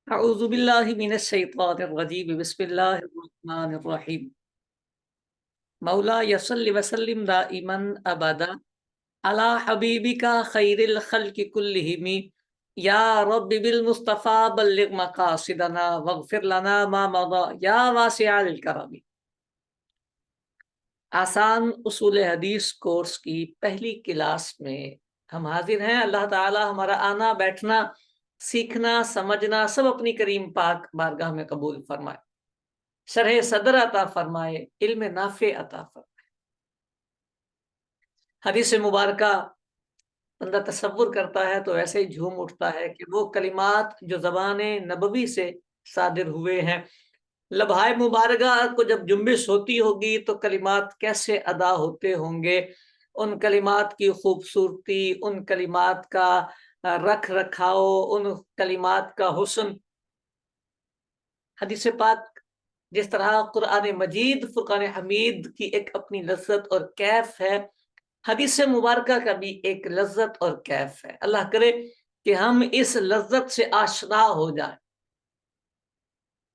اعوذ باللہ من الشیطان الرجیم بسم اللہ الرحمن الرحیم مولا یصلی وسلم دائما ابدا علی حبیبک خیر الخلق کلہم یا رب بالمصطفیٰ بلغ مقاصدنا واغفر لنا ما مضى یا واسع الکرم۔ آسان اصول حدیث کورس کی پہلی کلاس میں ہم حاضر ہیں۔ اللہ تعالی ہمارا آنا بیٹھنا سیکھنا سمجھنا سب اپنی کریم پاک بارگاہ میں قبول فرمائے، شرح صدر عطا فرمائے، علم نافع عطا فرمائے۔ حدیث مبارکہ بندہ تصور کرتا ہے تو ایسے ہی جھوم اٹھتا ہے کہ وہ کلمات جو زبان نبوی سے صادر ہوئے ہیں، لبھائے مبارکہ کو جب جنبش ہوتی ہوگی تو کلمات کیسے ادا ہوتے ہوں گے، ان کلمات کی خوبصورتی، ان کلمات کا رکھ رکھاؤ، ان کلمات کا حسن۔ حدیث پاک جس طرح قرآن مجید فرقان حمید کی ایک اپنی لذت اور کیف ہے، حدیث مبارکہ کا بھی ایک لذت اور کیف ہے۔ اللہ کرے کہ ہم اس لذت سے آشنا ہو جائیں۔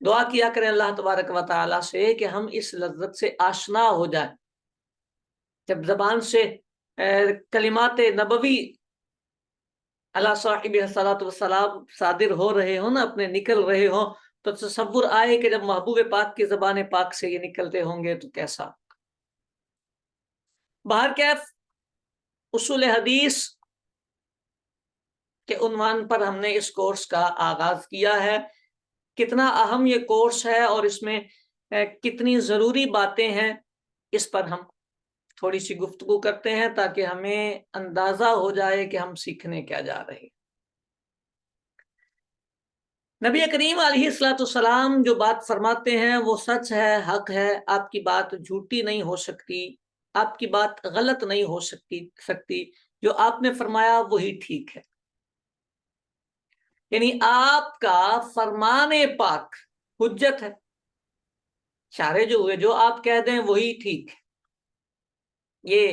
دعا کیا کریں اللہ تبارک و تعالی سے کہ ہم اس لذت سے آشنا ہو جائیں۔ جب زبان سے کلمات نبوی اللہ صاحب الصلاۃ والسلام صادر ہو رہے ہوں نا، اپنے نکل رہے ہوں، تو تصور آئے کہ جب محبوب پاک کی زبان پاک سے یہ نکلتے ہوں گے تو کیسا۔ بہر کیف اصول حدیث کے عنوان پر ہم نے اس کورس کا آغاز کیا ہے۔ کتنا اہم یہ کورس ہے اور اس میں کتنی ضروری باتیں ہیں، اس پر ہم تھوڑی سی گفتگو کرتے ہیں تاکہ ہمیں اندازہ ہو جائے کہ ہم سیکھنے کیا جا رہے ہیں۔ نبی کریم علیہ الصلوۃ والسلام جو بات فرماتے ہیں وہ سچ ہے، حق ہے، آپ کی بات جھوٹی نہیں ہو سکتی، آپ کی بات غلط نہیں ہو سکتی، جو آپ نے فرمایا وہی ٹھیک ہے۔ یعنی آپ کا فرمان پاک حجت ہے، اشارے جو ہوئے جو آپ کہہ دیں وہی ٹھیک ہے۔ یہ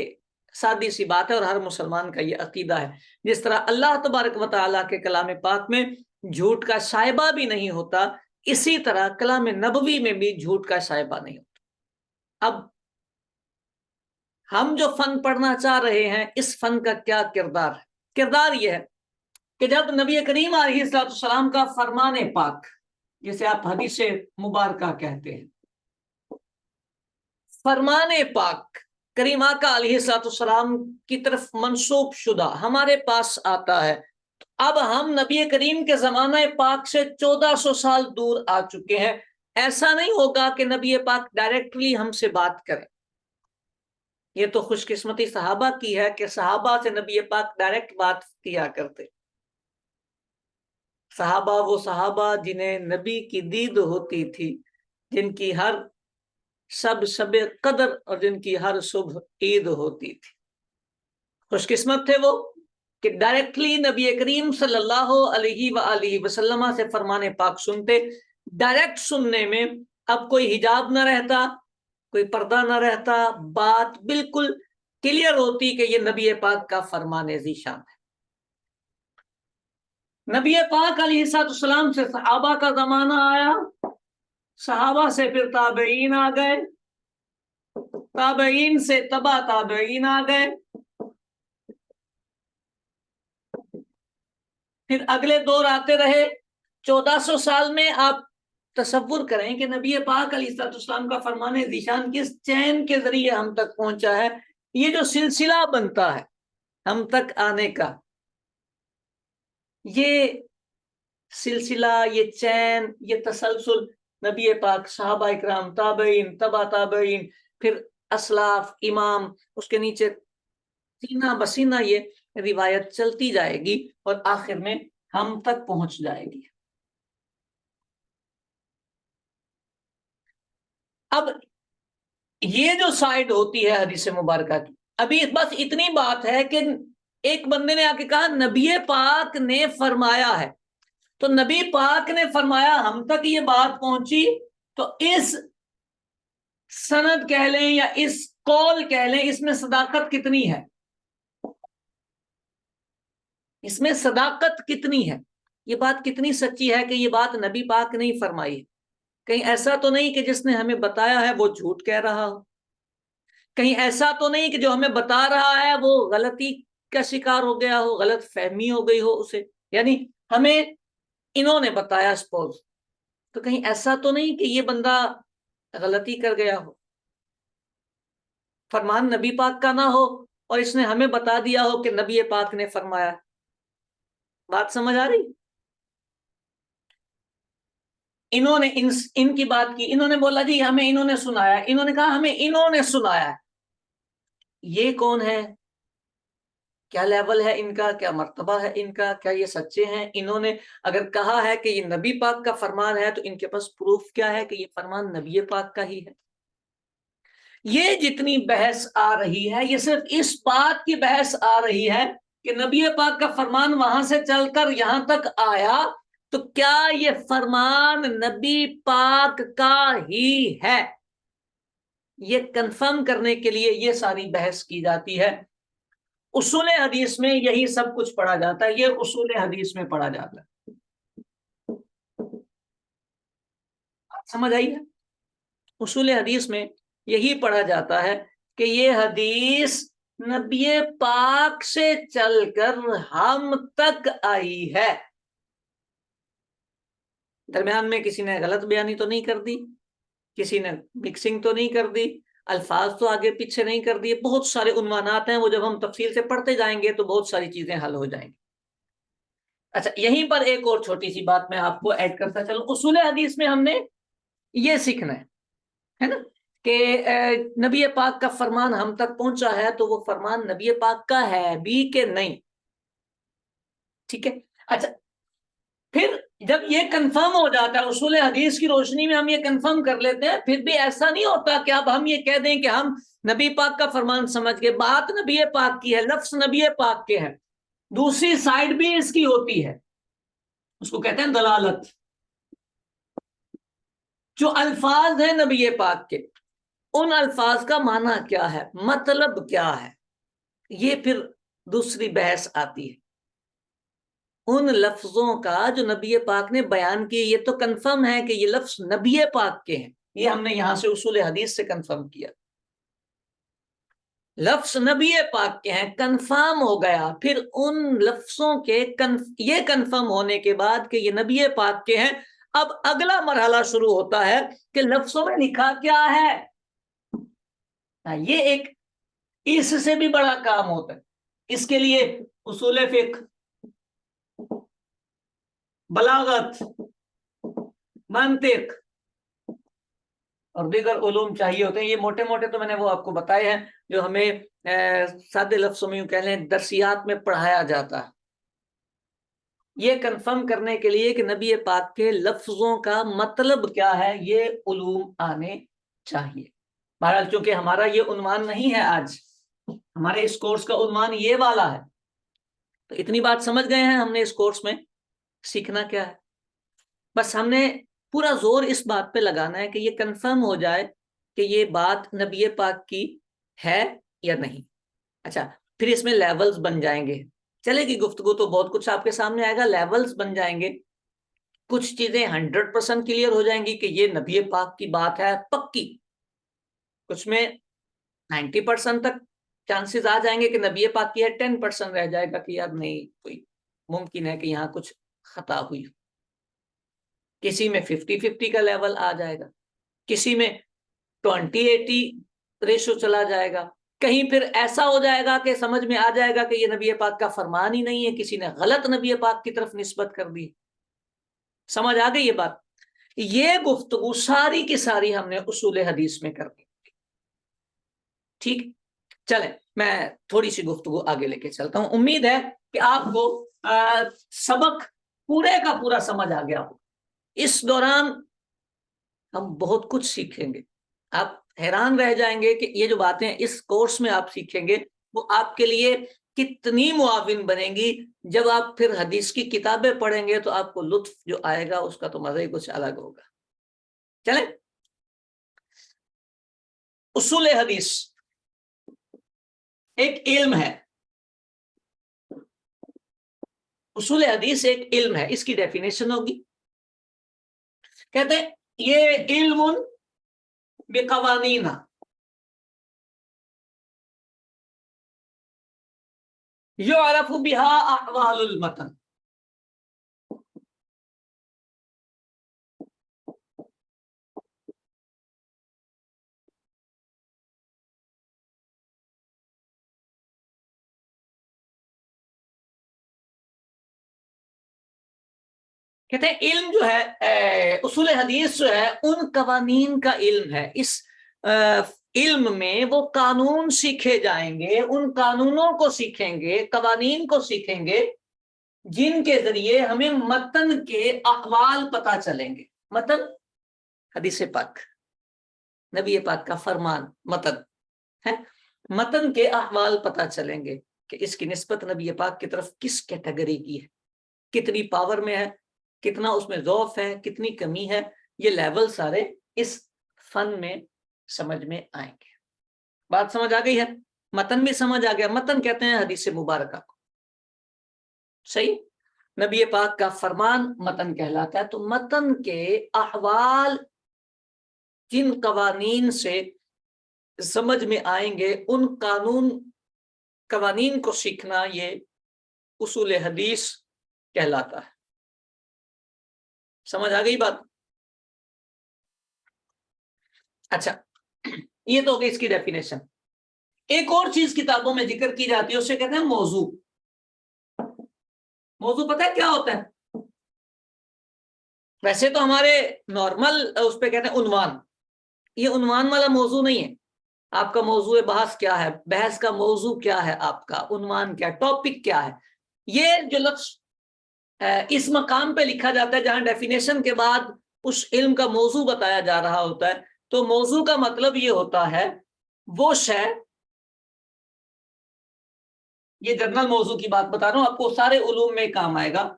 سادی سی بات ہے اور ہر مسلمان کا یہ عقیدہ ہے۔ جس طرح اللہ تبارک و تعالیٰ کے کلام پاک میں جھوٹ کا شائبہ بھی نہیں ہوتا، اسی طرح کلام نبوی میں بھی جھوٹ کا شائبہ نہیں ہوتا۔ اب ہم جو فن پڑھنا چاہ رہے ہیں، اس فن کا کیا کردار ہے؟ کردار یہ ہے کہ جب نبی کریم علیہ السلام کا فرمان پاک، جسے آپ حدیث مبارکہ کہتے ہیں، فرمان پاک کریم آقا علیہ السلام کی طرف منسوب شدہ ہمارے پاس آتا ہے، اب ہم نبی کریم کے زمانہ پاک سے 1400 سال دور آ چکے ہیں۔ ایسا نہیں ہوگا کہ نبی پاک ڈائریکٹلی ہم سے بات کریں۔ یہ تو خوش قسمتی صحابہ کی ہے کہ صحابہ سے نبی پاک ڈائریکٹ بات کیا کرتے۔ صحابہ وہ صحابہ جنہیں نبی کی دید ہوتی تھی، جن کی ہر شب قدر اور جن کی ہر صبح عید ہوتی تھی۔ خوش قسمت تھے وہ کہ ڈائریکٹلی نبی کریم صلی اللہ علیہ وآلہ وسلم سے فرمان پاک سنتے۔ ڈائریکٹ سننے میں اب کوئی حجاب نہ رہتا، کوئی پردہ نہ رہتا، بات بالکل کلیئر ہوتی کہ یہ نبی پاک کا فرمان ذیشان ہے۔ نبی پاک علیہ السلام سے صحابہ کا زمانہ آیا، صحابہ سے پھر تابعین آ گئے، تابعین سے تبع تابعین آ گئے، پھر اگلے دور آتے رہے۔ 1400 سال میں آپ تصور کریں کہ نبی پاک علیہ السلام کا فرمان ذیشان کس چین کے ذریعے ہم تک پہنچا ہے۔ یہ جو سلسلہ بنتا ہے ہم تک آنے کا، یہ سلسلہ، یہ چین، یہ تسلسل نبی پاک، صحابہ اکرام، تابعین، تبع تابعین، پھر اسلاف، امام، اس کے نیچے سینہ بسینہ یہ روایت چلتی جائے گی اور آخر میں ہم تک پہنچ جائے گی۔ اب یہ جو سائڈ ہوتی ہے حدیث مبارکہ کی، ابھی بس اتنی بات ہے کہ ایک بندے نے آ کے کہا نبی پاک نے فرمایا ہے، تو نبی پاک نے فرمایا ہم تک یہ بات پہنچی، تو اس سند کہہ لیں یا اس قول کہہ لیں، اس میں صداقت کتنی ہے؟ اس میں صداقت کتنی ہے؟ یہ بات کتنی سچی ہے کہ یہ بات نبی پاک نے ہی فرمائی. کہیں ایسا تو نہیں کہ جس نے ہمیں بتایا ہے وہ جھوٹ کہہ رہا ہو. کہیں ایسا تو نہیں کہ جو ہمیں بتا رہا ہے وہ غلطی کا شکار ہو گیا ہو, غلط فہمی ہو گئی ہو اسے, یعنی ہمیں انہوں نے بتایا سپوز, تو کہیں ایسا تو نہیں کہ یہ بندہ غلطی کر گیا ہو, فرمان نبی پاک کا نہ ہو اور اس نے ہمیں بتا دیا ہو کہ نبی پاک نے فرمایا. بات سمجھ آ رہی؟ انہوں نے ان کی بات کی, انہوں نے بولا جی ہمیں انہوں نے سنایا, انہوں نے کہا ہمیں انہوں نے سنایا. یہ کون ہے, کیا لیول ہے ان کا, کیا مرتبہ ہے ان کا, کیا یہ سچے ہیں؟ انہوں نے اگر کہا ہے کہ یہ نبی پاک کا فرمان ہے تو ان کے پاس پروف کیا ہے کہ یہ فرمان نبی پاک کا ہی ہے. یہ جتنی بحث آ رہی ہے یہ صرف اس بات کی بحث آ رہی ہے کہ نبی پاک کا فرمان وہاں سے چل کر یہاں تک آیا تو کیا یہ فرمان نبی پاک کا ہی ہے, یہ کنفرم کرنے کے لیے یہ ساری بحث کی جاتی ہے. اصول حدیث میں یہی سب کچھ پڑھا جاتا ہے, یہ اصول حدیث میں پڑھا جاتا ہے. سمجھ آئی ہے؟ اصول حدیث میں یہی پڑھا جاتا ہے کہ یہ حدیث نبی پاک سے چل کر ہم تک آئی ہے. درمیان میں کسی نے غلط بیانی تو نہیں کر دی, کسی نے مکسنگ تو نہیں کر دی, الفاظ تو آگے پیچھے نہیں کر دیے. بہت سارے عنوانات ہیں, وہ جب ہم تفصیل سے پڑھتے جائیں گے تو بہت ساری چیزیں حل ہو جائیں گی. اچھا, یہیں پر ایک اور چھوٹی سی بات میں آپ کو ایڈ کرتا چلوں. اصول حدیث میں ہم نے یہ سیکھنا ہے نا کہ نبی پاک کا فرمان ہم تک پہنچا ہے تو وہ فرمان نبی پاک کا ہے بھی کہ نہیں. ٹھیک ہے. اچھا, پھر جب یہ کنفرم ہو جاتا ہے اصول حدیث کی روشنی میں ہم یہ کنفرم کر لیتے ہیں, پھر بھی ایسا نہیں ہوتا کہ اب ہم یہ کہہ دیں کہ ہم نبی پاک کا فرمان سمجھ کے, بات نبی پاک کی ہے, لفظ نبی پاک کے ہیں, دوسری سائڈ بھی اس کی ہوتی ہے, اس کو کہتے ہیں دلالت. جو الفاظ ہیں نبی پاک کے, ان الفاظ کا معنی کیا ہے, مطلب کیا ہے, یہ پھر دوسری بحث آتی ہے. ان لفظوں کا جو نبی پاک نے بیان کیے یہ تو کنفرم ہے کہ یہ لفظ نبی پاک کے ہیں, یہ ہم نے یہاں سے اصول حدیث سے کنفرم کیا. لفظ نبی پاک کے ہیں, کنفرم ہو گیا. پھر ان لفظوں کے یہ کنفرم ہونے کے بعد کہ یہ نبی پاک کے ہیں, اب اگلا مرحلہ شروع ہوتا ہے کہ لفظوں میں لکھا کیا ہے. یہ ایک اس سے بھی بڑا کام ہوتا ہے. اس کے لیے اصول فقہ, بلاغت, منطق اور دیگر علوم چاہیے ہوتے ہیں. یہ موٹے موٹے تو میں نے وہ آپ کو بتائے ہیں جو ہمیں سادے لفظوں میں یوں کہہ لیں درسیات میں پڑھایا جاتا ہے, یہ کنفرم کرنے کے لیے کہ نبی پاک کے لفظوں کا مطلب کیا ہے, یہ علوم آنے چاہیے. بہرحال چونکہ ہمارا یہ عنوان نہیں ہے, آج ہمارے اس کورس کا عنوان یہ والا ہے, تو اتنی بات سمجھ گئے ہیں ہم نے اس کورس میں سیکھنا کیا ہے. بس ہم نے پورا زور اس بات پہ لگانا ہے کہ یہ کنفرم ہو جائے کہ یہ بات نبی پاک کی ہے یا نہیں. اچھا, پھر اس میں لیولز بن جائیں گے, چلے گی گفتگو تو بہت کچھ آپ کے سامنے آئے گا, لیولز بن جائیں گے. کچھ چیزیں 100% کلیئر ہو جائیں گی کہ یہ نبی پاک کی بات ہے پکی, کچھ میں 90% تک چانسز آ جائیں گے کہ نبی پاک کی ہے, 10% رہ جائے گا کہ یار نہیں, کوئی ممکن ہے کہ یہاں کچھ خطا ہوئی. کسی میں 50-50 کا لیول آ جائے گا, کسی میں 20-80 ریشو چلا جائے گا, کہیں پھر ایسا ہو جائے گا کہ سمجھ میں آ جائے گا کہ یہ نبی پاک کا فرمان ہی نہیں ہے, کسی نے غلط نبی پاک کی طرف نسبت کر دی. سمجھ آ گئی یہ بات؟ یہ گفتگو ساری کی ساری ہم نے اصول حدیث میں کر دی. ٹھیک, چلیں میں تھوڑی سی گفتگو آگے لے کے چلتا ہوں. امید ہے کہ آپ کو سبق پورے کا پورا سمجھ آ گیا ہو. اس دوران ہم بہت کچھ سیکھیں گے, آپ حیران رہ جائیں گے کہ یہ جو باتیں اس کورس میں آپ سیکھیں گے وہ آپ کے لیے کتنی معاون بنیں گی. جب آپ پھر حدیث کی کتابیں پڑھیں گے تو آپ کو لطف جو آئے گا اس کا تو مزہ ہی کچھ الگ ہوگا. چلیں, اصول حدیث ایک علم ہے. اصول حدیث ایک علم ہے، اس کی ڈیفینیشن ہوگی، کہتے ہیں یہ علم بقوانین، یعرف بها احوال المتن، کہتے ہیں علم جو ہے اصول حدیث جو ہے ان قوانین کا علم ہے، اس علم میں وہ قانون سیکھے جائیں گے، ان قانونوں کو سیکھیں گے، قوانین کو سیکھیں گے جن کے ذریعے ہمیں متن کے احوال پتہ چلیں گے۔ متن حدیث پاک، نبی پاک کا فرمان متن ہے، متن کے احوال پتہ چلیں گے کہ اس کی نسبت نبی پاک کی طرف کس کیٹیگری کی ہے، کتنی پاور میں ہے، کتنا اس میں ضعف ہے، کتنی کمی ہے، یہ لیول سارے اس فن میں سمجھ میں آئیں گے۔ بات سمجھ آ گئی ہے؟ متن بھی سمجھ آ گیا، متن کہتے ہیں حدیث مبارکہ کو، صحیح؟ نبی پاک کا فرمان متن کہلاتا ہے۔ تو متن کے احوال جن قوانین سے سمجھ میں آئیں گے، ان قوانین کو سیکھنا یہ اصول حدیث کہلاتا ہے۔ سمجھ آ گئی بات؟ اچھا، یہ تو ہوگی اس کی ڈیفینیشن۔ ایک اور چیز کتابوں میں ذکر کی جاتی ہے، اسے کہتے ہیں موضوع۔ موضوع پتہ ہے کیا ہوتا ہے؟ ویسے تو ہمارے نارمل اس پہ کہتے ہیں عنوان، یہ عنوان والا موضوع نہیں ہے۔ آپ کا موضوع بحث کیا ہے، بحث کا موضوع کیا ہے، آپ کا عنوان کیا، ٹاپک کیا ہے، یہ جو لفظ اس مقام پہ لکھا جاتا ہے جہاں ڈیفینیشن کے بعد اس علم کا موضوع بتایا جا رہا ہوتا ہے، تو موضوع کا مطلب یہ ہوتا ہے وہ شے، یہ جنرل موضوع کی بات بتا رہا ہوں، آپ کو سارے علوم میں کام آئے گا۔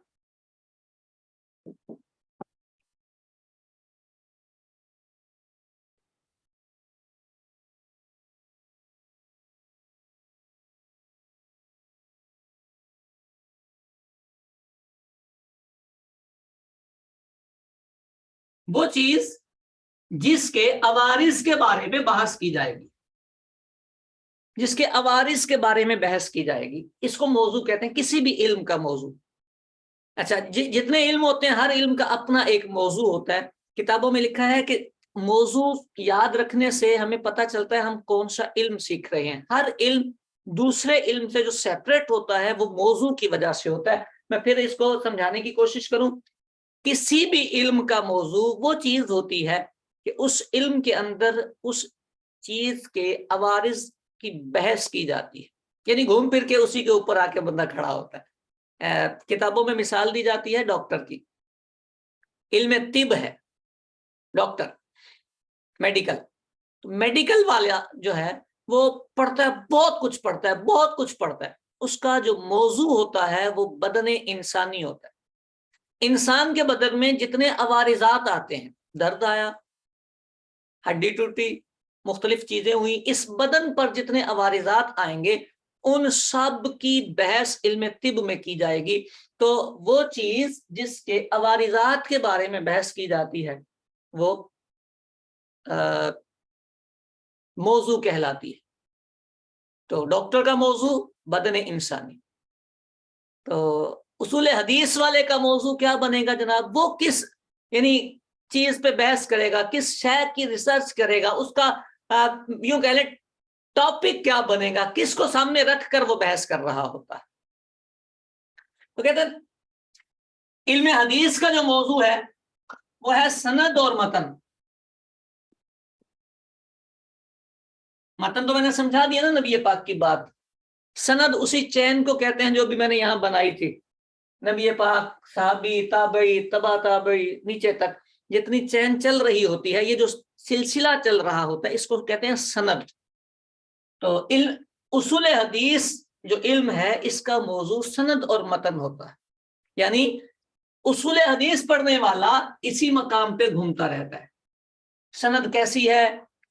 وہ چیز جس کے عوارض کے بارے میں بحث کی جائے گی، جس کے عوارض کے بارے میں بحث کی جائے گی، اس کو موضوع کہتے ہیں، کسی بھی علم کا موضوع۔ اچھا، جتنے علم ہوتے ہیں ہر علم کا اپنا ایک موضوع ہوتا ہے۔ کتابوں میں لکھا ہے کہ موضوع یاد رکھنے سے ہمیں پتہ چلتا ہے ہم کون سا علم سیکھ رہے ہیں۔ ہر علم دوسرے علم سے جو سیپریٹ ہوتا ہے وہ موضوع کی وجہ سے ہوتا ہے۔ میں پھر اس کو سمجھانے کی کوشش کروں، کسی بھی علم کا موضوع وہ چیز ہوتی ہے کہ اس علم کے اندر اس چیز کے عوارض کی بحث کی جاتی ہے، یعنی گھوم پھر کے اسی کے اوپر آ کے بندہ کھڑا ہوتا ہے۔ کتابوں میں مثال دی جاتی ہے ڈاکٹر کی، علم طب ہے ڈاکٹر، میڈیکل، تو میڈیکل والا جو ہے وہ پڑھتا ہے، بہت کچھ پڑھتا ہے، بہت کچھ پڑھتا ہے، اس کا جو موضوع ہوتا ہے وہ بدن انسانی ہوتا ہے۔ انسان کے بدن میں جتنے عوارضات آتے ہیں، درد آیا، ہڈی ٹوٹی، مختلف چیزیں ہوئی، اس بدن پر جتنے عوارضات آئیں گے ان سب کی بحث علم طب میں کی جائے گی۔ تو وہ چیز جس کے عوارضات کے بارے میں بحث کی جاتی ہے وہ موضوع کہلاتی ہے۔ تو ڈاکٹر کا موضوع بدن انسانی، تو اصول حدیث والے کا موضوع کیا بنے گا جناب؟ وہ کس یعنی چیز پہ بحث کرے گا، کس شے کی ریسرچ کرے گا، اس کا یوں کہہ لیں ٹاپک کیا بنے گا، کس کو سامنے رکھ کر وہ بحث کر رہا ہوتا ہے۔ تو کہتے ہیں علم حدیث کا جو موضوع ہے وہ ہے سند اور متن۔ متن تو میں نے سمجھا دیا نا نبی پاک کی بات، سند اسی چین کو کہتے ہیں جو بھی میں نے یہاں بنائی تھی، نبی پاک، صحابی، تابعی، تبع تابعی، نیچے تک جتنی چین چل رہی ہوتی ہے، یہ جو سلسلہ چل رہا ہوتا ہے اس کو کہتے ہیں سند۔ تو اصول حدیث جو علم ہے اس کا موضوع سند اور متن ہوتا ہے، یعنی اصول حدیث پڑھنے والا اسی مقام پہ گھومتا رہتا ہے، سند کیسی ہے،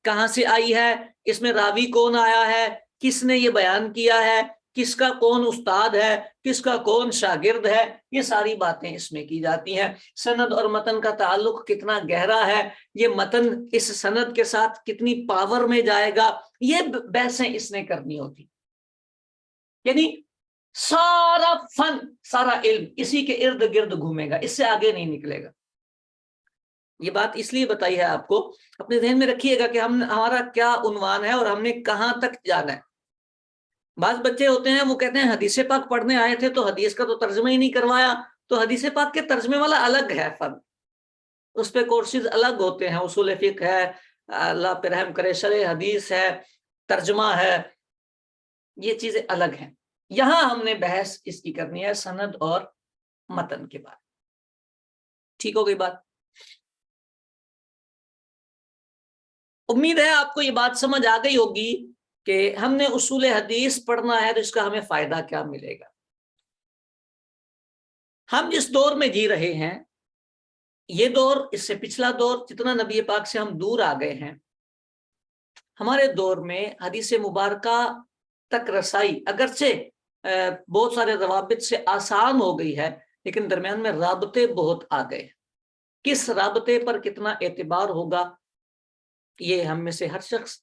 کہاں سے آئی ہے، اس میں راوی کون آیا ہے، کس نے یہ بیان کیا ہے، کس کا کون استاد ہے، کس کا کون شاگرد ہے، یہ ساری باتیں اس میں کی جاتی ہیں۔ سند اور متن کا تعلق کتنا گہرا ہے، یہ متن اس سند کے ساتھ کتنی پاور میں جائے گا، یہ بحثیں اس نے کرنی ہوتی۔ یعنی سارا فن، سارا علم اسی کے ارد گرد گھومے گا، اس سے آگے نہیں نکلے گا۔ یہ بات اس لیے بتائی ہے آپ کو، اپنے ذہن میں رکھیے گا کہ ہمارا کیا عنوان ہے اور ہم نے کہاں تک جانا ہے۔ بعض بچے ہوتے ہیں وہ کہتے ہیں حدیث پاک پڑھنے آئے تھے تو حدیث کا تو ترجمہ ہی نہیں کروایا، تو حدیث پاک کے ترجمے والا الگ ہے فن، اس پہ کورسز الگ ہوتے ہیں، اصول فقہ ہے، اللہ پہ رحم کرے شرح حدیث ہے، ترجمہ ہے، یہ چیزیں الگ ہیں۔ یہاں ہم نے بحث اس کی کرنی ہے سند اور متن کے بارے۔ ٹھیک ہو گئی بات؟ امید ہے آپ کو یہ بات سمجھ آ گئی ہوگی کہ ہم نے اصول حدیث پڑھنا ہے تو اس کا ہمیں فائدہ کیا ملے گا۔ ہم جس دور میں جی رہے ہیں، یہ دور، اس سے پچھلا دور جتنا نبی پاک سے ہم دور آ گئے ہیں، ہمارے دور میں حدیث مبارکہ تک رسائی اگرچہ بہت سارے روابط سے آسان ہو گئی ہے، لیکن درمیان میں رابطے بہت آ گئے۔ کس رابطے پر کتنا اعتبار ہوگا، یہ ہم میں سے ہر شخص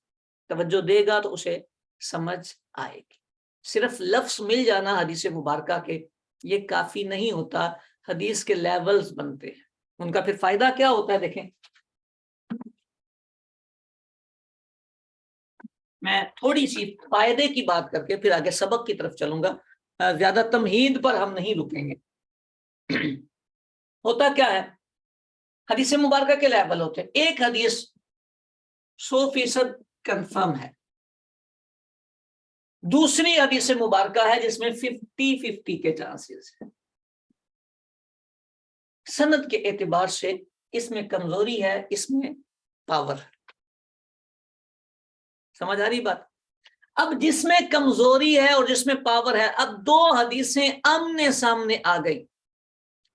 توجہ دے گا تو اسے سمجھ آئے گی۔ صرف لفظ مل جانا حدیث مبارکہ کے یہ کافی نہیں ہوتا، حدیث کے لیولز بنتے ہیں، ان کا پھر فائدہ کیا ہوتا ہے۔ دیکھیں، میں تھوڑی سی فائدے کی بات کر کے پھر آگے سبق کی طرف چلوں گا، زیادہ تمہید پر ہم نہیں رکیں گے۔ ہوتا کیا ہے، حدیث مبارکہ کے لیول ہوتے ہیں۔ ایک حدیث 100% کنفرم ہے، دوسری حدیث مبارکہ ہے جس میں 50-50 کے چانسز ہیں۔ سند کے اعتبار سے اس میں کمزوری ہے، اس میں پاور ہے۔ سمجھ آ رہی بات؟ اب جس میں کمزوری ہے اور جس میں پاور ہے، اب دو حدیثیں آمنے سامنے آ گئی۔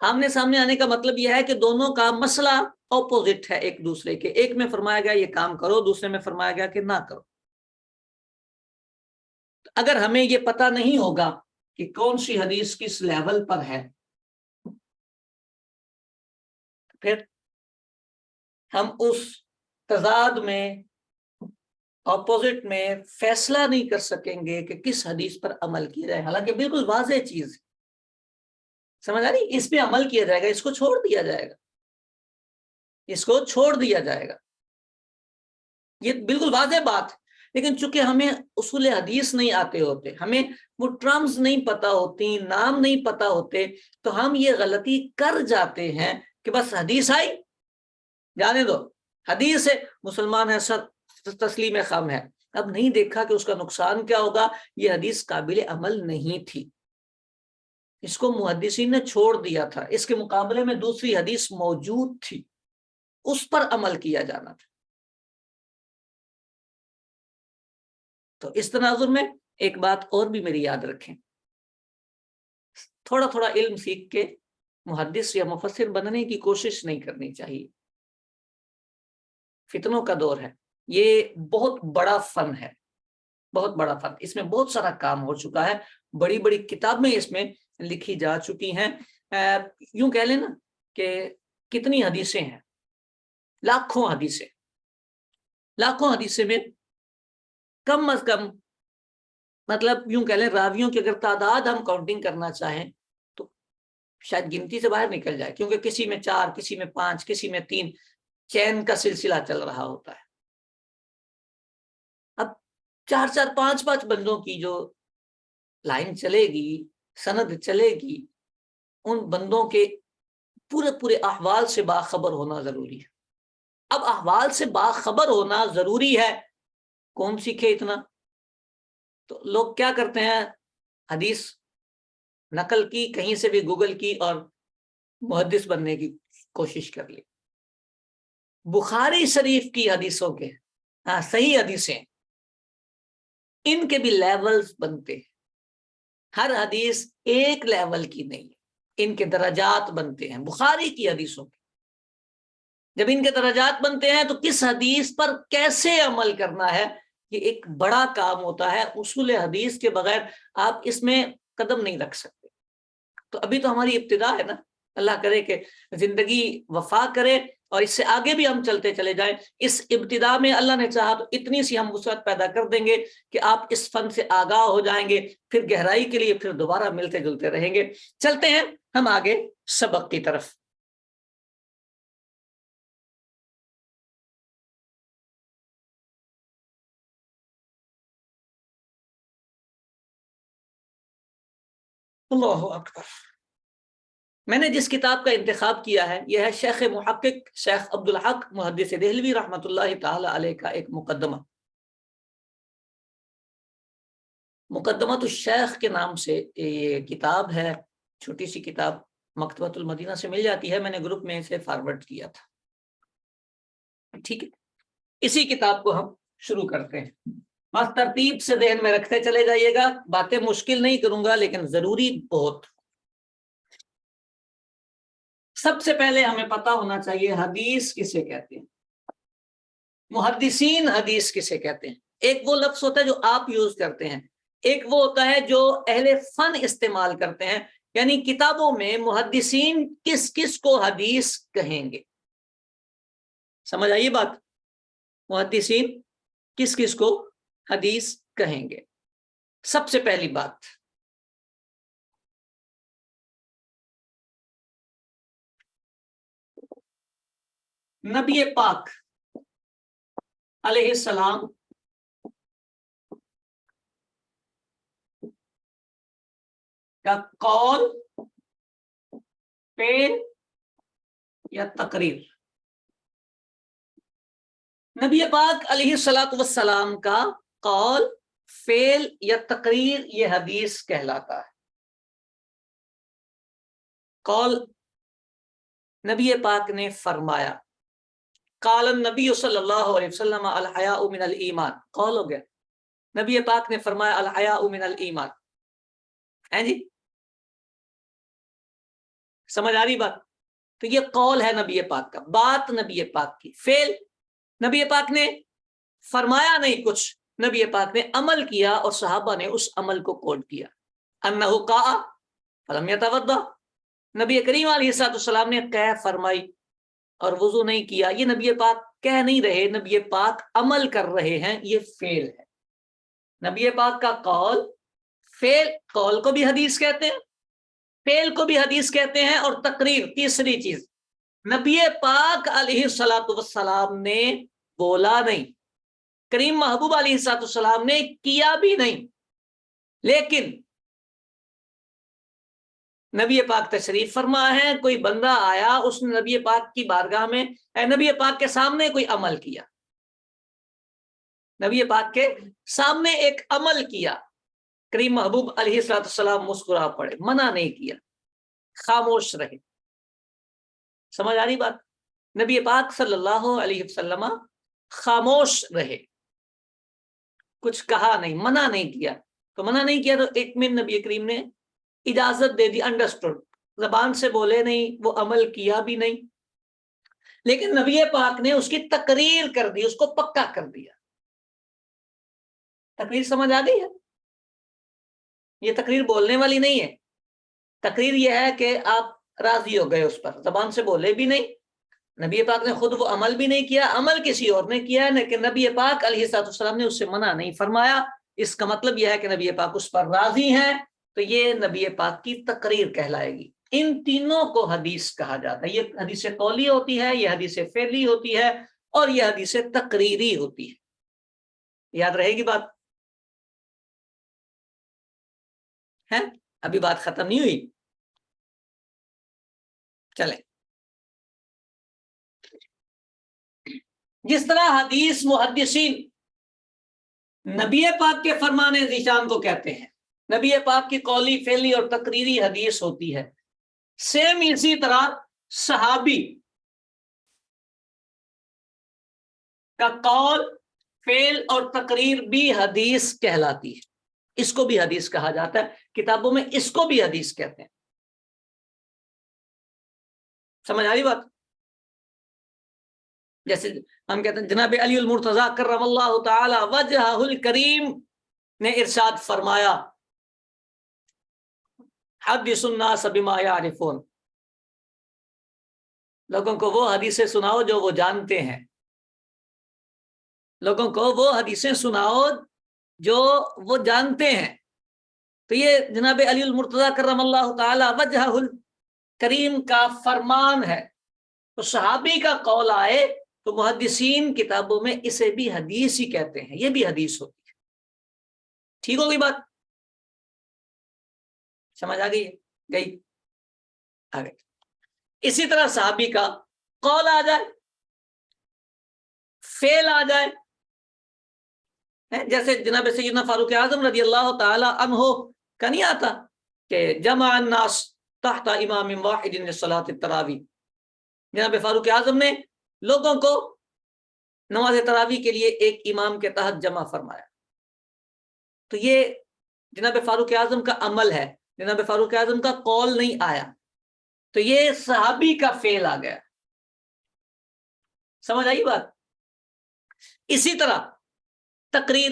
آمنے سامنے آنے کا مطلب یہ ہے کہ دونوں کا مسئلہ اپوزٹ ہے ایک دوسرے کے، ایک میں فرمایا گیا یہ کام کرو، دوسرے میں فرمایا گیا کہ نہ کرو۔ اگر ہمیں یہ پتہ نہیں ہوگا کہ کون سی حدیث کس لیول پر ہے، پھر ہم اس تضاد میں، اپوزٹ میں فیصلہ نہیں کر سکیں گے کہ کس حدیث پر عمل کیا جائے، حالانکہ بالکل واضح چیز، سمجھ آ رہی، اس پہ عمل کیا جائے گا، اس کو چھوڑ دیا جائے گا، اس کو چھوڑ دیا جائے گا، یہ بالکل واضح بات ہے۔ لیکن چونکہ ہمیں اصول حدیث نہیں آتے ہوتے، ہمیں وہ ٹرمز نہیں پتا ہوتی، نام نہیں پتا ہوتے، تو ہم یہ غلطی کر جاتے ہیں کہ بس حدیث آئی جانے دو، حدیث ہے، مسلمان ہے، سب تسلیم خم ہے۔ اب نہیں دیکھا کہ اس کا نقصان کیا ہوگا، یہ حدیث قابل عمل نہیں تھی، اس کو محدثین نے چھوڑ دیا تھا، اس کے مقابلے میں دوسری حدیث موجود تھی، اس پر عمل کیا جانا تھا۔ تو اس تناظر میں ایک بات اور بھی میری یاد رکھیں، تھوڑا تھوڑا علم سیکھ کے محدث یا مفسر بننے کی کوشش نہیں کرنی چاہیے۔ فتنوں کا دور ہے، یہ بہت بڑا فن ہے، بہت بڑا فن، اس میں بہت سارا کام ہو چکا ہے، بڑی بڑی کتابیں اس میں لکھی جا چکی ہیں۔ یوں کہہ لیں نا کہ کتنی حدیثیں ہیں، لاکھوں حدیثیں، لاکھوں حدیثیں میں کم از کم، مطلب یوں کہہ لیں راویوں کی اگر تعداد ہم کاؤنٹنگ کرنا چاہیں تو شاید گنتی سے باہر نکل جائے، کیونکہ کسی میں 4، کسی میں 5، کسی میں 3، چین کا سلسلہ چل رہا ہوتا ہے۔ اب 4-4، 5-5 بندوں کی جو لائن چلے گی، سند چلے گی، ان بندوں کے پورے پورے احوال سے باخبر ہونا ضروری ہے۔ اب احوال سے باخبر ہونا ضروری ہے، کون سیکھے اتنا؟ تو لوگ کیا کرتے ہیں، حدیث نقل کی، کہیں سے بھی گوگل کی اور محدث بننے کی کوشش کر لی۔ بخاری شریف کی حدیثوں کے صحیح حدیثیں، ان کے بھی لیولز بنتے ہیں، ہر حدیث ایک لیول کی نہیں ہے، ان کے درجات بنتے ہیں۔ بخاری کی حدیثوں کے جب ان کے درجات بنتے ہیں تو کس حدیث پر کیسے عمل کرنا ہے، یہ ایک بڑا کام ہوتا ہے، اصول حدیث کے بغیر آپ اس میں قدم نہیں رکھ سکتے۔ تو ابھی تو ہماری ابتدا ہے نا، اللہ کرے کہ زندگی وفا کرے اور اس سے آگے بھی ہم چلتے چلے جائیں۔ اس ابتدا میں اللہ نے چاہا تو اتنی سی ہم وسعت پیدا کر دیں گے کہ آپ اس فن سے آگاہ ہو جائیں گے، پھر گہرائی کے لیے پھر دوبارہ ملتے جلتے رہیں گے۔ چلتے ہیں ہم آگے سبق کی طرف۔ اللہ اکبر۔ میں نے جس کتاب کا انتخاب کیا ہے یہ ہے شیخ محقق شیخ عبدالحق محدث دہلوی رحمۃ اللہ تعالی علیہ کا ایک مقدمہ، مقدمۃ الشیخ کے نام سے یہ کتاب ہے، چھوٹی سی کتاب، مکتبۃ المدینہ سے مل جاتی ہے، میں نے گروپ میں اسے فارورڈ کیا تھا۔ ٹھیک ہے، اسی کتاب کو ہم شروع کرتے ہیں، بس ترتیب سے ذہن میں رکھتے چلے جائیے گا، باتیں مشکل نہیں کروں گا لیکن ضروری بہت۔ سب سے پہلے ہمیں پتہ ہونا چاہیے حدیث کسے کہتے ہیں، محدثین حدیث کسے کہتے ہیں۔ ایک وہ لفظ ہوتا ہے جو آپ یوز کرتے ہیں، ایک وہ ہوتا ہے جو اہل فن استعمال کرتے ہیں، یعنی کتابوں میں محدثین کس کس کو حدیث کہیں گے۔ سمجھ آئیے بات، محدثین کس کس کو حدیث کہیں گے۔ سب سے پہلی بات، نبی پاک علیہ السلام کا قول، فعل یا تقریر، نبی پاک علیہ السلام کا قول، فعل یا تقریر یہ حدیث کہلاتا ہے۔ قول، نبی پاک نے فرمایا، قال النبی صلی اللہ علیہ وسلم الحیاء من الایمان، قول ہو گیا، نبی پاک نے فرمایا الحیاء من الایمان، ہیں جی، سمجھ آ رہی بات؟ تو یہ قول ہے نبی پاک کا، بات نبی پاک کی۔ فعل، نبی پاک نے فرمایا نہیں کچھ، نبی پاک نے عمل کیا اور صحابہ نے اس عمل کو کوٹ کیا۔ انہ قاء فلم یتوضا، نبی کریم علیہ السلام نے قے فرمائی اور وضو نہیں کیا، یہ نبی پاک کہہ نہیں رہے، نبی پاک عمل کر رہے ہیں، یہ فعل ہے۔ نبی پاک کا قول، فعل، قول کو بھی حدیث کہتے ہیں، فعل کو بھی حدیث کہتے ہیں، اور تقریر تیسری چیز، نبی پاک علیہ السلام نے بولا نہیں، کریم محبوب علیہ السلام نے کیا بھی نہیں، لیکن نبی پاک تشریف فرما ہے، کوئی بندہ آیا، اس نے نبی پاک کی بارگاہ میں، نبی پاک کے سامنے کوئی عمل کیا، نبی پاک کے سامنے ایک عمل کیا، کریم محبوب علیہ السلام مسکرا پڑے، منع نہیں کیا، خاموش رہے۔ سمجھ آ رہی بات؟ نبی پاک صلی اللہ علیہ وسلم خاموش رہے، کچھ کہا نہیں، منع نہیں کیا، تو منع نہیں کیا تو ایک من نبی کریم نے اجازت دے دی، انڈرسٹوڈ، زبان سے بولے نہیں، وہ عمل کیا بھی نہیں، لیکن نبی پاک نے اس کی تقریر کر دی، اس کو پکا کر دیا۔ تقریر سمجھ آ گئی ہے؟ یہ تقریر بولنے والی نہیں ہے، تقریر یہ ہے کہ آپ راضی ہو گئے اس پر، زبان سے بولے بھی نہیں، نبی پاک نے خود وہ عمل بھی نہیں کیا، عمل کسی اور نے کیا ہے، لیکن نبی پاک علیہ السلام نے اس سے منع نہیں فرمایا، اس کا مطلب یہ ہے کہ نبی پاک اس پر راضی ہیں، تو یہ نبی پاک کی تقریر کہلائے گی۔ ان تینوں کو حدیث کہا جاتا ہے، یہ حدیث قولی ہوتی ہے، یہ حدیث فعلی ہوتی ہے، اور یہ حدیث تقریری ہوتی ہے۔ یاد رہے گی بات ہے؟ ابھی بات ختم نہیں ہوئی، چلیں۔ جس طرح حدیث محدثین نبی پاک کے فرمان ذیشان کو کہتے ہیں، نبی پاک کی قولی، فعلی اور تقریری حدیث ہوتی ہے، سیم اسی طرح صحابی کا قول، فعل اور تقریر بھی حدیث کہلاتی ہے، اس کو بھی حدیث کہا جاتا ہے، کتابوں میں اس کو بھی حدیث کہتے ہیں۔ سمجھ آ رہی بات؟ جیسے ہم کہتے ہیں جناب علی المرتضیٰ کرم اللہ تعالی وجہہ الکریم نے ارشاد فرمایا حدث الناس بما یعرفون، لوگوں کو وہ حدیثیں سناؤ جو وہ جانتے ہیں، لوگوں کو وہ حدیثیں سناؤ جو وہ جانتے ہیں۔ تو یہ جناب علی المرتضیٰ کرم اللہ تعالی وجہہ الکریم کا فرمان ہے۔ تو صحابی کا قول آئے تو محدثین کتابوں میں اسے بھی حدیث ہی کہتے ہیں، یہ بھی حدیث ہوتی ہے۔ ٹھیک ہوگی بات؟ سمجھ آ گئی؟ گئی آ گئی۔ اسی طرح صحابی کا قول آ جائے، فعل آ جائے، جیسے جناب سیدنا فاروق اعظم رضی اللہ تعالی عنہ کا نہیں آتا کہ جمع الناس تحت امام واحد لصلاۃ التراویح، جناب فاروق اعظم نے لوگوں کو نماز تراویح کے لیے ایک امام کے تحت جمع فرمایا۔ تو یہ جناب فاروق اعظم کا عمل ہے، جناب فاروق اعظم کا قول نہیں آیا، تو یہ صحابی کا فعل آ گیا۔ سمجھ آئی بات؟ اسی طرح تقریر،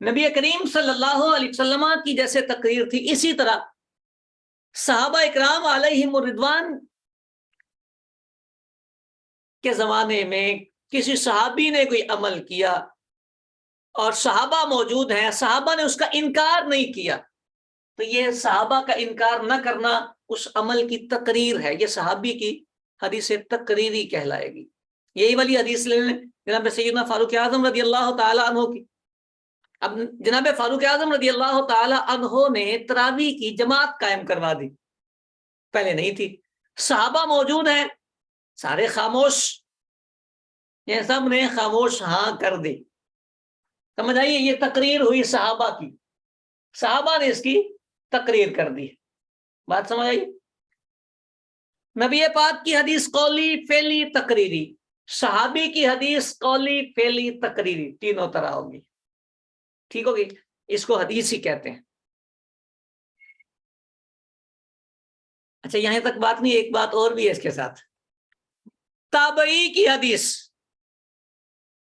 نبی کریم صلی اللہ علیہ وسلم کی جیسے تقریر تھی، اسی طرح صحابہ اکرام علیہم الرضوان کے زمانے میں کسی صحابی نے کوئی عمل کیا اور صحابہ موجود ہیں، صحابہ نے اس کا انکار نہیں کیا، تو یہ صحابہ کا انکار نہ کرنا اس عمل کی تقریر ہے، یہ صحابی کی حدیث تقریری کہلائے گی۔ یہی والی حدیث لے لیں جناب سیدنا فاروق اعظم رضی اللہ تعالی عنہ کی۔ اب جناب فاروق اعظم رضی اللہ تعالی عنہ نے تراویح کی جماعت قائم کروا دی، پہلے نہیں تھی، صحابہ موجود ہیں، سارے خاموش، یہ سب نے خاموش ہاں کر دی۔ سمجھ آئیے؟ یہ تقریر ہوئی صحابہ کی، صحابہ نے اس کی تقریر کر دی۔ بات سمجھ آئی؟ نبی پاک کی حدیث قولی، فعلی، تقریری، صحابی کی حدیث قولی، فعلی، تقریری، تینوں طرح ہوگی۔ ٹھیک ہوگی؟ اس کو حدیث ہی کہتے ہیں۔ اچھا یہاں تک بات نہیں، ایک بات اور بھی ہے اس کے ساتھ، تابعی کی حدیث،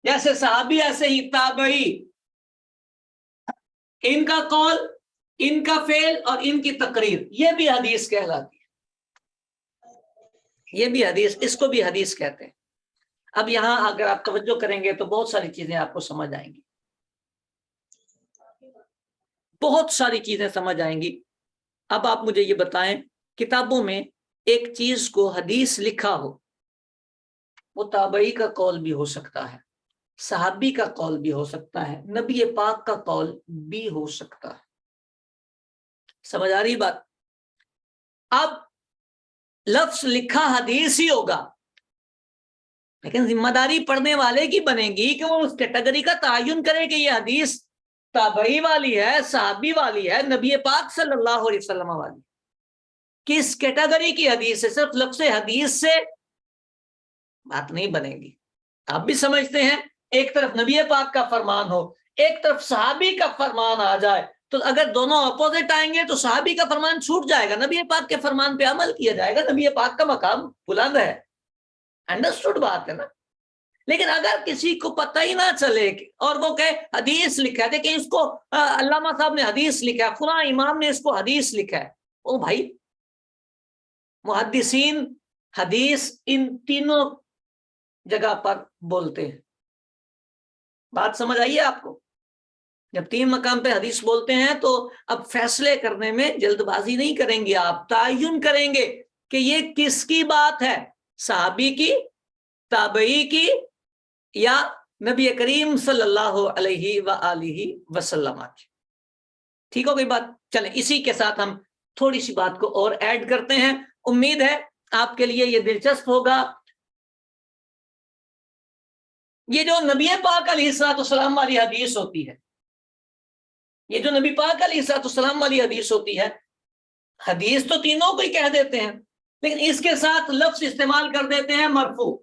جیسے صحابی ایسے ہی تابعی، ان کا قول، ان کا فعل اور ان کی تقریر، یہ بھی حدیث کہلاتی ہے، یہ بھی حدیث، اس کو بھی حدیث کہتے ہیں۔ اب یہاں اگر آپ توجہ کریں گے تو بہت ساری چیزیں آپ کو سمجھ آئیں گی، بہت ساری چیزیں سمجھ آئیں گی۔ اب آپ مجھے یہ بتائیں، کتابوں میں ایک چیز کو حدیث لکھا ہو، وہ تابعی کا قول بھی ہو سکتا ہے، صحابی کا قول بھی ہو سکتا ہے، نبی پاک کا قول بھی ہو سکتا ہے۔ سمجھ آ رہی بات؟ اب لفظ لکھا حدیث ہی ہوگا، لیکن ذمہ داری پڑھنے والے کی بنے گی کہ وہ اس کیٹیگری کا تعین کرے کہ یہ حدیث تابعی والی ہے، صحابی والی ہے، نبی پاک صلی اللہ علیہ وسلم والی، کس کیٹیگری کی حدیث ہے۔ صرف لفظ حدیث سے بات نہیں بنے گی۔ آپ بھی سمجھتے ہیں ایک طرف نبی پاک کا فرمان ہو، ایک طرف صحابی کا فرمان آ جائے، تو اگر دونوں اپوزٹ آئیں گے تو صحابی کا فرمان چھوٹ جائے گا، نبی پاک کے فرمان پہ عمل کیا جائے گا، نبی پاک کا مقام بلند ہے۔ انڈرسٹوڈ بات ہے نا؟ لیکن اگر کسی کو پتہ ہی نہ چلے اور وہ کہ حدیث لکھا ہے، دیکھیں اس کو علامہ صاحب نے حدیث لکھا ہے، فلاں امام نے اس کو حدیث لکھا ہے، او بھائی، محدثین حدیث ان تینوں جگہ پر بولتے ہیں۔ بات سمجھ آئیے آپ کو؟ جب تین مقام پہ حدیث بولتے ہیں تو اب فیصلے کرنے میں جلد بازی نہیں کریں گے، آپ تعین کریں گے کہ یہ کس کی بات ہے، صحابی کی، تابعی کی، یا نبی کریم صلی اللہ علیہ وآلہ وسلم کی۔ ٹھیک ہو گئی بات؟ چلیں اسی کے ساتھ ہم تھوڑی سی بات کو اور ایڈ کرتے ہیں، امید ہے آپ کے لیے یہ دلچسپ ہوگا۔ یہ جو نبی پاک علیہ السلام والی حدیث ہوتی ہے، یہ جو نبی پاک علیہ السلام والی حدیث ہوتی ہے، حدیث تو تینوں کو ہی کہہ دیتے ہیں، لیکن اس کے ساتھ لفظ استعمال کر دیتے ہیں مرفوع۔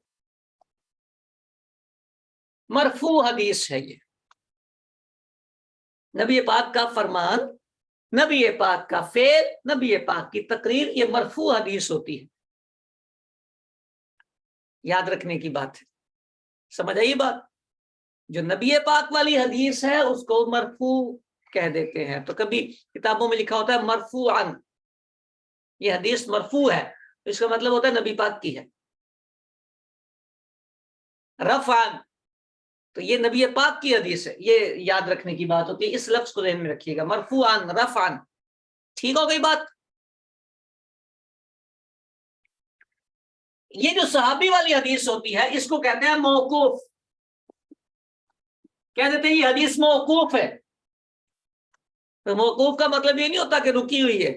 مرفوع حدیث ہے یہ، نبی پاک کا فرمان نبی پاک کا فعل، نبی پاک کی تقریر، یہ مرفوع حدیث ہوتی ہے. یاد رکھنے کی بات ہے. سمجھ آئی بات؟ جو نبی پاک والی حدیث ہے اس کو مرفوع کہہ دیتے ہیں. تو کبھی کتابوں میں لکھا ہوتا ہے مرفوعاً، یہ حدیث مرفوع ہے، اس کا مطلب ہوتا ہے نبی پاک کی ہے. رفعاً تو یہ نبی پاک کی حدیث ہے، یہ یاد رکھنے کی بات ہوتی ہے. اس لفظ کو ذہن میں رکھیے گا، مرفوعاً، رفعاً. ٹھیک ہو گئی بات؟ یہ جو صحابی والی حدیث ہوتی ہے اس کو کہتے ہیں موقوف. کہہ دیتے ہیں یہ حدیث موقوف ہے. تو موقوف کا مطلب یہ نہیں ہوتا کہ رکی ہوئی ہے.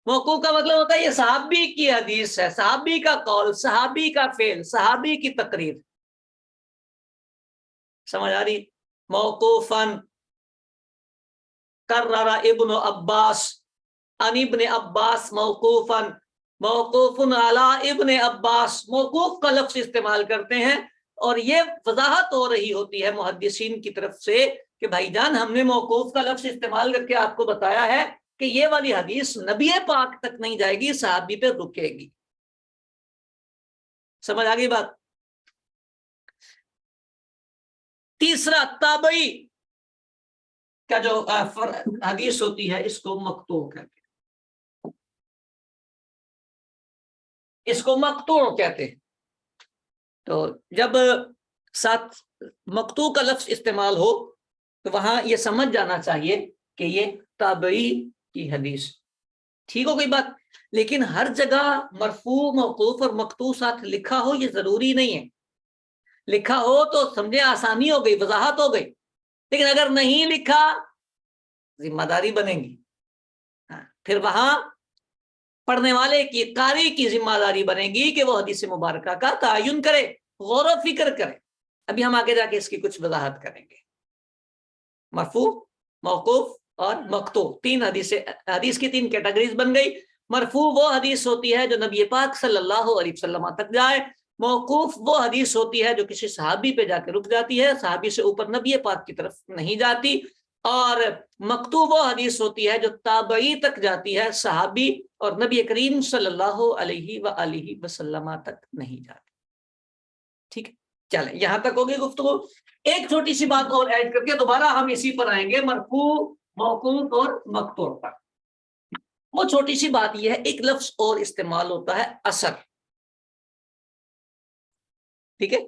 موقوف کا مطلب ہوتا ہے یہ صحابی کی حدیث ہے، صحابی کا قول، صحابی کا فعل، صحابی کی تقریر. سمجھ آ رہی؟ موقوفاً کرر ابن عباس عن ابن عباس موقوفاً، موقوف علی ابن عباس. موقوف کا لفظ استعمال کرتے ہیں اور یہ وضاحت ہو رہی ہوتی ہے محدثین کی طرف سے کہ بھائی جان ہم نے موقوف کا لفظ استعمال کر کے آپ کو بتایا ہے کہ یہ والی حدیث نبی پاک تک نہیں جائے گی، صحابی پہ رکے گی. سمجھ آ گئی بات؟ تیسرا، تابعی کا جو حدیث ہوتی ہے اس کو مقطوع کہتے ہیں. اس کو مقطوع کہتے ہیں. تو جب ساتھ مقطوع کا لفظ استعمال ہو تو وہاں یہ سمجھ جانا چاہیے کہ یہ تابعی کی حدیث. ٹھیک ہو گئی بات؟ لیکن ہر جگہ مرفوع، موقوف اور مقطوع ساتھ لکھا ہو یہ ضروری نہیں ہے. لکھا ہو تو سمجھے آسانی ہو گئی، وضاحت ہو گئی. لیکن اگر نہیں لکھا ذمہ داری بنے گی. پھر وہاں پڑھنے والے کی، قاری کی ذمہ داری بنے گی کہ وہ حدیث مبارکہ کا تعین کرے، غور و فکر کرے. ابھی ہم آگے جا کے اس کی کچھ وضاحت کریں گے. مرفوع، موقوف اور مقطوع، تین حدیث کی تین کیٹیگریز بن گئی. مرفوع وہ حدیث ہوتی ہے جو نبی پاک صلی اللہ علیہ وسلم تک جائے. موقوف وہ حدیث ہوتی ہے جو کسی صحابی پہ جا کے رک جاتی ہے، صحابی سے اوپر نبی پاک کی طرف نہیں جاتی. اور مقطوع وہ حدیث ہوتی ہے جو تابعی تک جاتی ہے، صحابی اور نبی کریم صلی اللہ علیہ وآلہ وسلم تک نہیں جاتی. ٹھیک ہے، چلیں یہاں تک ہوگی گفتگو. ایک چھوٹی سی بات اور ایڈ کر کے دوبارہ ہم اسی پر آئیں گے، مرفوع، موقوف اور مقطوع پر. وہ چھوٹی سی بات یہ ہے، ایک لفظ اور استعمال ہوتا ہے اثر. ٹھیک ہے،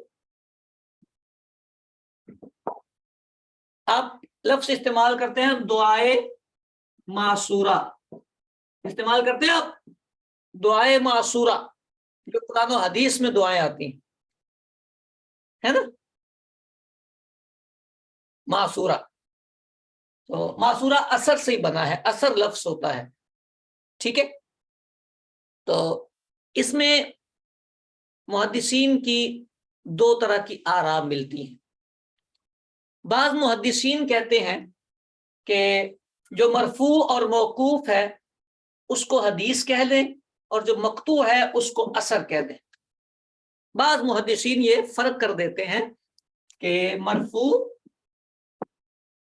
آپ لفظ استعمال کرتے ہیں دعائے معصورہ. استعمال کرتے ہیں آپ دعائے معصورہ، جو قرآن و حدیث میں دعائیں آتی ہیں، ہے نا؟ معصورہ، تو معصورہ اثر سے ہی بنا ہے، اثر لفظ ہوتا ہے. ٹھیک ہے، تو اس میں محدثین کی دو طرح کی آراء ملتی ہیں. بعض محدثین کہتے ہیں کہ جو مرفوع اور موقوف ہے اس کو حدیث کہہ دیں اور جو مقطوع ہے اس کو اثر کہہ دیں. بعض محدثین یہ فرق کر دیتے ہیں کہ مرفوع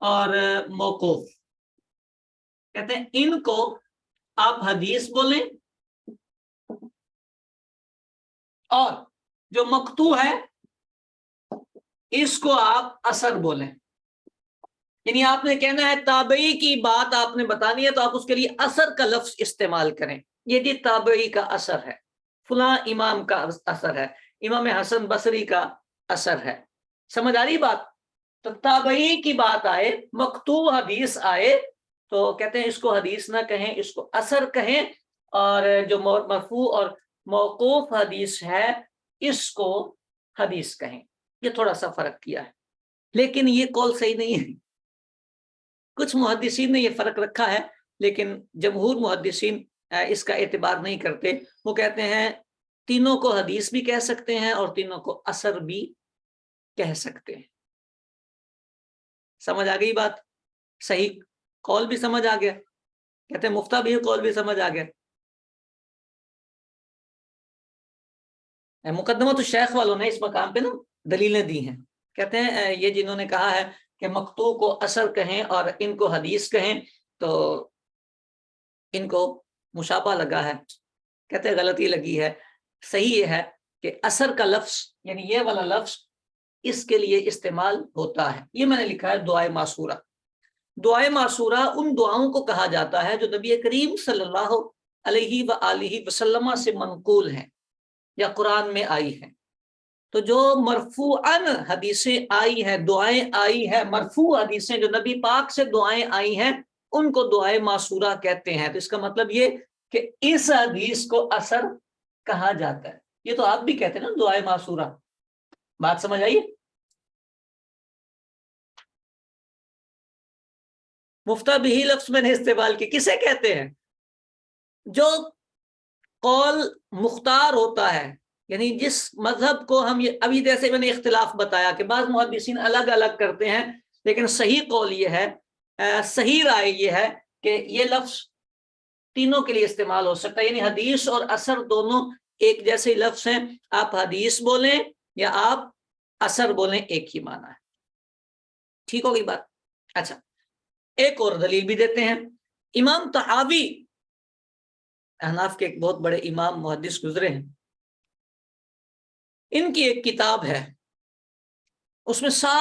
اور موقوف، کہتے ہیں ان کو آپ حدیث بولیں اور جو مقطوع ہے اس کو آپ اثر بولیں. یعنی آپ نے کہنا ہے تابعی کی بات آپ نے بتانی ہے تو آپ اس کے لیے اثر کا لفظ استعمال کریں. یہ جی تابعی کا اثر ہے، فلاں امام کا اثر ہے، امام حسن بصری کا اثر ہے. سمجھ آ رہی بات؟ تو تابعی کی بات آئے، مقطوع حدیث آئے تو کہتے ہیں اس کو حدیث نہ کہیں، اس کو اثر کہیں. اور جو مرفوع اور موقوف حدیث ہے اس کو حدیث کہیں. یہ تھوڑا سا فرق کیا ہے، لیکن یہ قول صحیح نہیں ہے. کچھ محدثین نے یہ فرق رکھا ہے لیکن جمہور محدثین اس کا اعتبار نہیں کرتے. وہ کہتے ہیں تینوں کو حدیث بھی کہہ سکتے ہیں اور تینوں کو اثر بھی کہہ سکتے ہیں. سمجھ آ گئی بات؟ صحیح قول بھی سمجھ آ گیا، کہتے ہیں مفتہ بھی قول بھی سمجھ آ گیا. مقدمۃ الشیخ والوں نے اس مقام پہ نا دلیلیں دی ہیں. کہتے ہیں یہ جنہوں نے کہا ہے کہ مقطوع کو اثر کہیں اور ان کو حدیث کہیں تو ان کو مشابہ لگا ہے، کہتے ہیں غلطی لگی ہے۔ صحیح یہ ہے کہ اثر کا لفظ یعنی یہ والا لفظ اس کے لیے استعمال ہوتا ہے۔ یہ میں نے لکھا ہے دعائے معصورہ۔ دعائے معصورہ ان دعاؤں کو کہا جاتا ہے جو نبی کریم صلی اللہ علیہ وآلہ وسلم سے منقول ہیں یا قرآن میں آئی ہیں۔ تو جو مرفوعاً حدیثیں آئی ہیں، دعائیں آئی ہیں، مرفوع حدیثیں جو نبی پاک سے دعائیں آئی ہیں، ان کو دعائے معصورہ کہتے ہیں۔ تو اس کا مطلب یہ کہ اس حدیث کو اثر کہا جاتا ہے۔ یہ تو آپ بھی کہتے ہیں نا دعائے معصورہ، بات سمجھ آئیے؟ مفتہ بھی لفظ میں نے استعمال کی، کسے کہتے ہیں؟ جو قول مختار ہوتا ہے، یعنی جس مذہب کو ہم ابھی جیسے میں نے اختلاف بتایا کہ بعض محدثین الگ الگ کرتے ہیں، لیکن صحیح قول یہ ہے، صحیح رائے یہ ہے کہ یہ لفظ تینوں کے لیے استعمال ہو سکتا ہے، یعنی حدیث اور اثر دونوں ایک جیسے لفظ ہیں۔ آپ حدیث بولیں یا آپ اثر بولیں، ایک ہی معنی ہے۔ ٹھیک ہوگی بات؟ اچھا، ایک اور دلیل بھی دیتے ہیں۔ امام طحاوی احناف کے ایک بہت بڑے امام محدث گزرے ہیں، ان کی ایک کتاب ہے، اس میں